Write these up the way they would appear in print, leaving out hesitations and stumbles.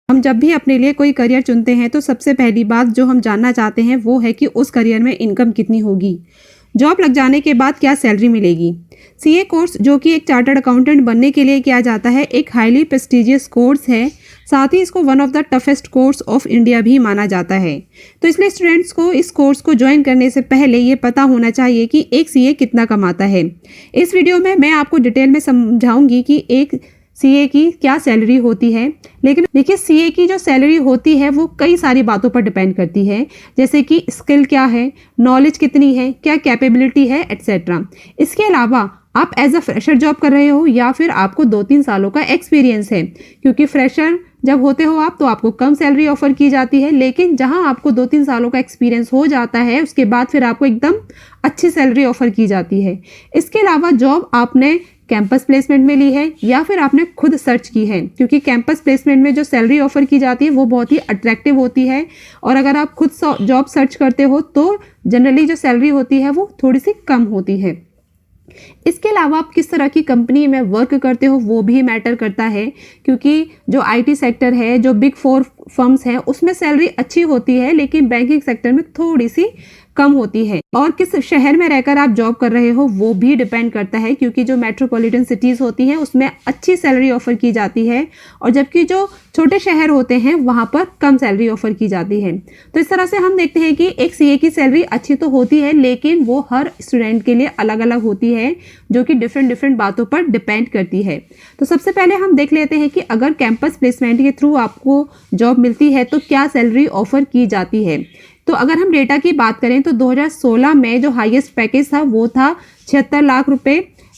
हम जब भी अपने लिए कोई करियर चुनते हैं तो सबसे पहली बात जो हम जानना चाहते हैं वो है कि उस करियर में इनकम कितनी होगी, जॉब लग जाने के बाद क्या सैलरी मिलेगी। सीए कोर्स जो कि एक चार्टर्ड अकाउंटेंट बनने के लिए किया जाता है, एक हाईली प्रेस्टिजियस कोर्स है। साथ ही इसको one of the toughest course of India भी माना जाता है। तो इसलिए स्टूडेंट्स को इस कोर्स को ज्वाइन करने से पहले ये पता होना चाहिए कि एक सीए कितना कमाता है। इस वीडियो में मैं आपको डिटेल में समझाऊंगी कि एक सीए की क्या सैलरी होती है। लेकिन देखिए, सीए की जो सैलरी होती है वो कई सारी बातों पर डिपेंड करती है, जैसे कि स्किल क्या है, नॉलेज कितनी है, क्या कैपेबिलिटी है, एटसेट्रा। इसके अलावा आप एज अ फ्रेशर जॉब कर रहे हो या फिर आपको 2-3 सालों का एक्सपीरियंस है, क्योंकि फ्रेशर जब होते हो आप तो आपको कम सैलरी ऑफर की जाती है, लेकिन जहां आपको 2-3 सालों का एक्सपीरियंस हो जाता है उसके बाद फिर आपको एकदम अच्छी सैलरी ऑफर की जाती है। इसके अलावा जॉब आपने कैंपस प्लेसमेंट में ली है या फिर आपने खुद सर्च की है, क्योंकि कैंपस प्लेसमेंट में जो सैलरी ऑफर की जाती है वो बहुत ही अट्रैक्टिव होती है, और अगर आप खुद जॉब सर्च करते हो तो जनरली जो सैलरी होती है वो थोड़ी सी कम होती है। इसके अलावा आप किस तरह की कंपनी में वर्क करते हो वो भी मैटर करता है, क्योंकि जो आईटी सेक्टर है, जो बिग 4 फर्म्स हैं, उसमें सैलरी अच्छी होती है, लेकिन बैंकिंग सेक्टर में थोड़ी सी कम होती है। और किस शहर में रहकर आप जॉब कर रहे हो वो भी डिपेंड करता है, क्योंकि जो मेट्रोपॉलिटन सिटीज़ होती हैं उसमें अच्छी सैलरी ऑफर की जाती है, और जबकि जो छोटे शहर होते हैं वहाँ पर कम सैलरी ऑफर की जाती है। तो इस तरह से हम देखते हैं कि एक सीए की सैलरी अच्छी तो होती है, लेकिन वो हर स्टूडेंट के लिए अलग अलग होती है, जो कि डिफरेंट बातों पर डिपेंड करती है। तो सबसे पहले हम देख लेते हैं कि अगर कैंपस प्लेसमेंट के थ्रू आपको जॉब मिलती है तो क्या सैलरी ऑफर की जाती है। तो अगर हम डेटा की बात करें तो 2016 में जो हाईएस्ट पैकेज था वो था 76 लाख रुपए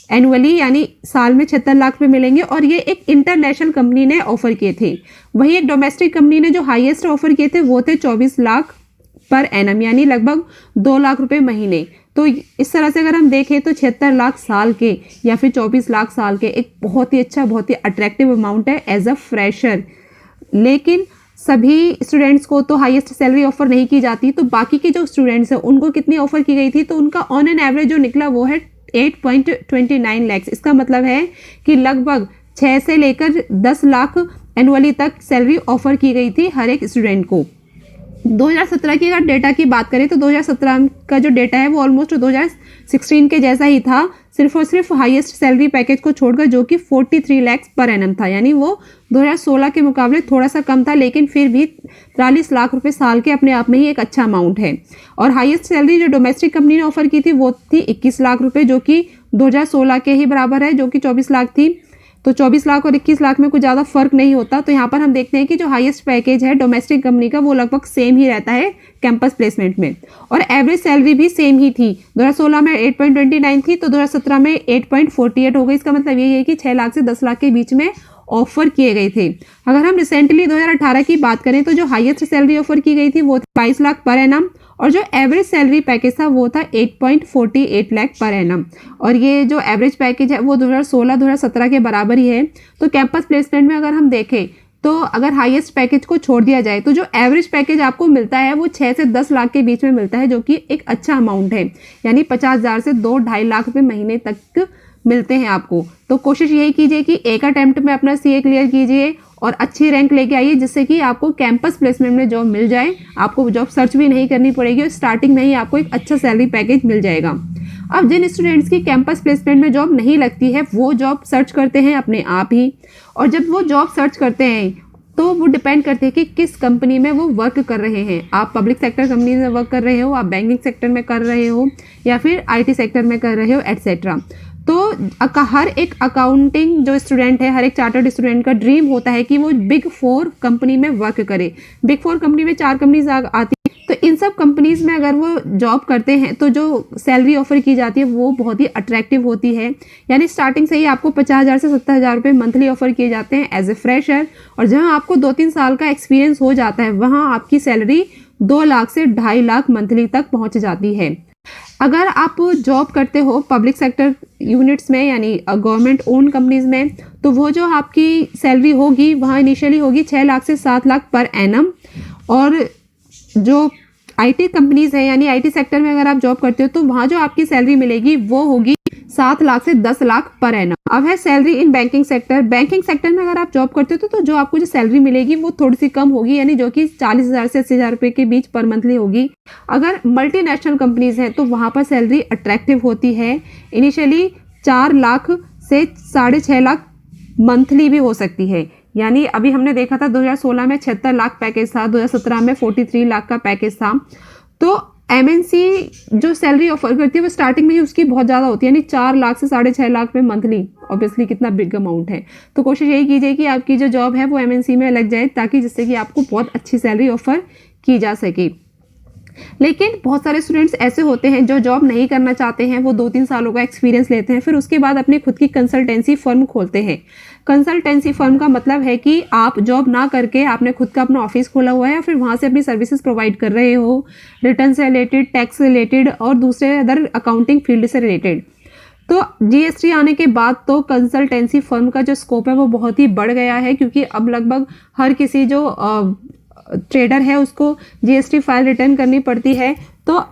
एनुअली, यानी साल में 76 लाख रुपए मिलेंगे, और ये एक इंटरनेशनल कंपनी ने ऑफर किए थे। वहीं एक डोमेस्टिक कंपनी ने जो हाईएस्ट ऑफर किए थे वो थे 24 लाख पर एनम, यानी लगभग 2 लाख रुपए महीने। तो इस तरह से अगर हम देखें तो 76 लाख साल के या फिर 24 लाख साल के एक बहुत ही अच्छा, बहुत ही अट्रैक्टिव अमाउंट है एज अ फ्रेशर। लेकिन सभी स्टूडेंट्स को तो हाईएस्ट सैलरी ऑफर नहीं की जाती, तो बाकी के जो स्टूडेंट्स हैं उनको कितनी ऑफर की गई थी, तो उनका ऑन एन एवरेज जो निकला वो है 8.29 लाख। इसका मतलब है कि लगभग 6 से लेकर 10 लाख एनुअली तक सैलरी ऑफर की गई थी हर एक स्टूडेंट को। 2017 की अगर डेटा की बात करें तो 2017 का जो डेटा है वो ऑलमोस्ट 2016 के जैसा ही था, सिर्फ और सिर्फ हाईएस्ट सैलरी पैकेज को छोड़कर, जो कि 43 लाख पर एनम था, यानी वो 2016 के मुकाबले थोड़ा सा कम था, लेकिन फिर भी 43 लाख रुपए साल के अपने आप में ही एक अच्छा अमाउंट है। और हाईएस्ट सैलरी जो डोमेस्टिक कंपनी ने ऑफर की थी वो थी 21 लाख रुपए, जो कि 2016 के ही बराबर है, जो कि 24 लाख थी। तो 24 लाख और 21 लाख में कुछ ज़्यादा फर्क नहीं होता। तो यहाँ पर हम देखते हैं कि जो हाईएस्ट पैकेज है डोमेस्टिक कंपनी का वो लगभग सेम ही रहता है कैंपस प्लेसमेंट में, और एवरेज सैलरी भी सेम ही थी। 2016 में 8.29 थी तो 2017 में 8.48 हो गई। इसका मतलब यही है कि 6 लाख से 10 लाख के बीच में ऑफर किए गए थे। अगर हम रिसेंटली 2018 की बात करें तो जो हाईएस्ट सैलरी ऑफर की गई थी वो 22 लाख पर एनम, और जो एवरेज सैलरी पैकेज था वो था 8.48 लाख पर एनम, और ये जो एवरेज पैकेज है वो 2016-2017 के बराबर ही है। तो कैंपस प्लेसमेंट में अगर हम देखें तो अगर हाईएस्ट पैकेज को छोड़ दिया जाए तो जो एवरेज पैकेज आपको मिलता है वो 6 से 10 लाख के बीच में मिलता है, जो कि एक अच्छा अमाउंट है, यानी 50,000 से 2-2.5 लाख रुपए महीने तक मिलते हैं आपको। तो कोशिश यही कीजिए कि एक अटेम्प्ट में अपना सीए क्लियर कीजिए और अच्छी रैंक लेके आइए, जिससे कि आपको कैंपस प्लेसमेंट में जॉब मिल जाए, आपको जॉब सर्च भी नहीं करनी पड़ेगी और स्टार्टिंग में ही आपको एक अच्छा सैलरी पैकेज मिल जाएगा। अब जिन स्टूडेंट्स की कैंपस प्लेसमेंट में जॉब नहीं लगती है वो जॉब सर्च करते हैं अपने आप ही, और जब वो जॉब सर्च करते हैं तो वो डिपेंड करते हैं कि किस कंपनी में वो वर्क कर रहे हैं। आप पब्लिक सेक्टर कंपनी में वर्क कर रहे हो, आप बैंकिंग सेक्टर में कर रहे हो, या फिर आईटी सेक्टर में कर रहे हो, एटसेट्रा। तो हर एक अकाउंटिंग जो स्टूडेंट है, हर एक चार्टर्ड स्टूडेंट का ड्रीम होता है कि वो बिग 4 कंपनी में वर्क करे। बिग 4 कंपनी में 4 कंपनीज आती है, तो इन सब कंपनीज में अगर वो जॉब करते हैं तो जो सैलरी ऑफर की जाती है वो बहुत ही अट्रैक्टिव होती है, यानी स्टार्टिंग से ही आपको 50,000 से 70,000 रुपये मंथली ऑफर किए जाते हैं एज ए फ्रेशर, और जहां आपको 2-3 साल का एक्सपीरियंस हो जाता है वहां आपकी सैलरी 2 लाख से 2.5 लाख मंथली तक पहुंच जाती है। अगर आप जॉब करते हो पब्लिक सेक्टर यूनिट्स में, यानी गवर्नमेंट ओन कंपनीज में, तो वो जो आपकी सैलरी होगी वहाँ इनिशियली होगी 6 लाख से 7 लाख पर एनम, और जो आईटी कंपनीज है यानी आईटी सेक्टर में अगर आप जॉब करते हो तो वहां जो आपकी सैलरी मिलेगी वो होगी 7 लाख से 10 लाख पर एनम। अब है salary in banking sector. Banking sector में अगर आप जॉब करते हो तो जो आपको जो सैलरी मिलेगी वो थोड़ी सी कम होगी, यानी जो कि 40,000 से 80,000 रुपए के बीच पर मंथली होगी। अगर मल्टीनेशनल कंपनीज हैं तो वहां पर सैलरी अट्रैक्टिव होती है। इनिशियली 4 लाख से 6.5 लाख मंथली भी हो सकती है। यानी अभी हमने देखा था 2016 में 76 लाख पैकेज था, 2017 में 43 लाख का पैकेज था। तो एमएनसी जो सैलरी ऑफर करती है वो स्टार्टिंग में ही उसकी बहुत ज़्यादा होती है, यानी 4 लाख से 6.5 लाख में मंथली। ऑब्वियसली कितना बिग अमाउंट है। तो कोशिश यही कीजिए कि आपकी जो जॉब है वो एमएनसी में लग जाए, ताकि जिससे कि आपको बहुत अच्छी सैलरी ऑफर की जा सके। लेकिन बहुत सारे स्टूडेंट्स ऐसे होते हैं जो जॉब नहीं करना चाहते हैं, वो 2-3 सालों का एक्सपीरियंस लेते हैं, फिर उसके बाद अपनी खुद की कंसल्टेंसी फर्म खोलते हैं। कंसल्टेंसी फर्म का मतलब है कि आप जॉब ना करके आपने खुद का अपना ऑफिस खोला हुआ है या फिर वहां से अपनी सर्विसेज प्रोवाइड कर रहे हो, रिटर्न से रिलेटेड, टैक्स से रिलेटेड और दूसरे अदर अकाउंटिंग फील्ड से रिलेटेड। तो जीएसटी आने के बाद तो कंसल्टेंसी फर्म का जो स्कोप है वो बहुत ही बढ़ गया है, क्योंकि अब लगभग हर किसी जो ट्रेडर है उसको जीएसटी फाइल रिटर्न करनी पड़ती है। तो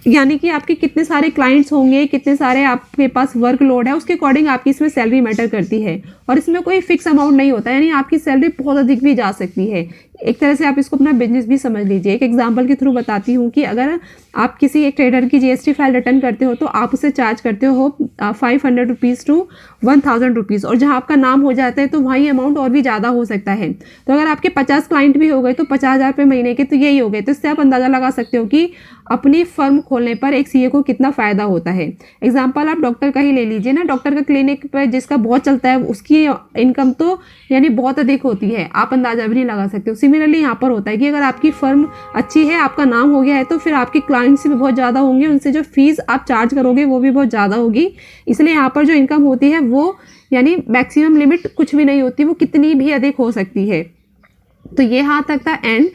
यानी कि आपके कितने सारे क्लाइंट्स होंगे, कितने सारे आपके पास वर्कलोड है, उसके अकॉर्डिंग आपकी इसमें सैलरी मैटर करती है। और इसमें कोई फिक्स अमाउंट नहीं होता, यानी आपकी सैलरी बहुत अधिक भी जा सकती है। एक तरह से आप इसको अपना बिजनेस भी समझ लीजिए। एक एग्जांपल के थ्रू बताती हूँ कि अगर आप किसी एक ट्रेडर की जीएसटी फाइल रिटर्न करते हो तो आप उसे चार्ज करते हो 500 रुपीज़ टू 1000 रुपीज़, और जहाँ आपका नाम हो जाता है तो वहाँ ये अमाउंट और भी ज़्यादा हो सकता है। तो अगर आपके 50 क्लाइंट भी हो गए तो 50,000 रुपये महीने के तो यही हो गए। तो इससे आप अंदाज़ा लगा सकते हो कि अपनी फर्म खोलने पर एक सीए को कितना फ़ायदा होता है। एग्जाम्पल आप डॉक्टर का ही ले लीजिए ना, डॉक्टर का क्लिनिक पर जिसका बहुत चलता है उसकी इनकम तो यानी बहुत अधिक होती है, आप अंदाजा भी नहीं लगा सकते हो। सिमिलरली यहाँ पर होता है कि अगर आपकी फर्म अच्छी है, आपका नाम हो गया है, तो फिर आपके क्लाइंट्स भी बहुत ज़्यादा होंगे, उनसे जो फीस आप चार्ज करोगे वो भी बहुत ज़्यादा होगी। इसलिए यहाँ पर जो इनकम होती है वो यानी मैक्सिमम लिमिट कुछ भी नहीं होती, वो कितनी भी अधिक हो सकती है। तो ये यहाँ तक था एंड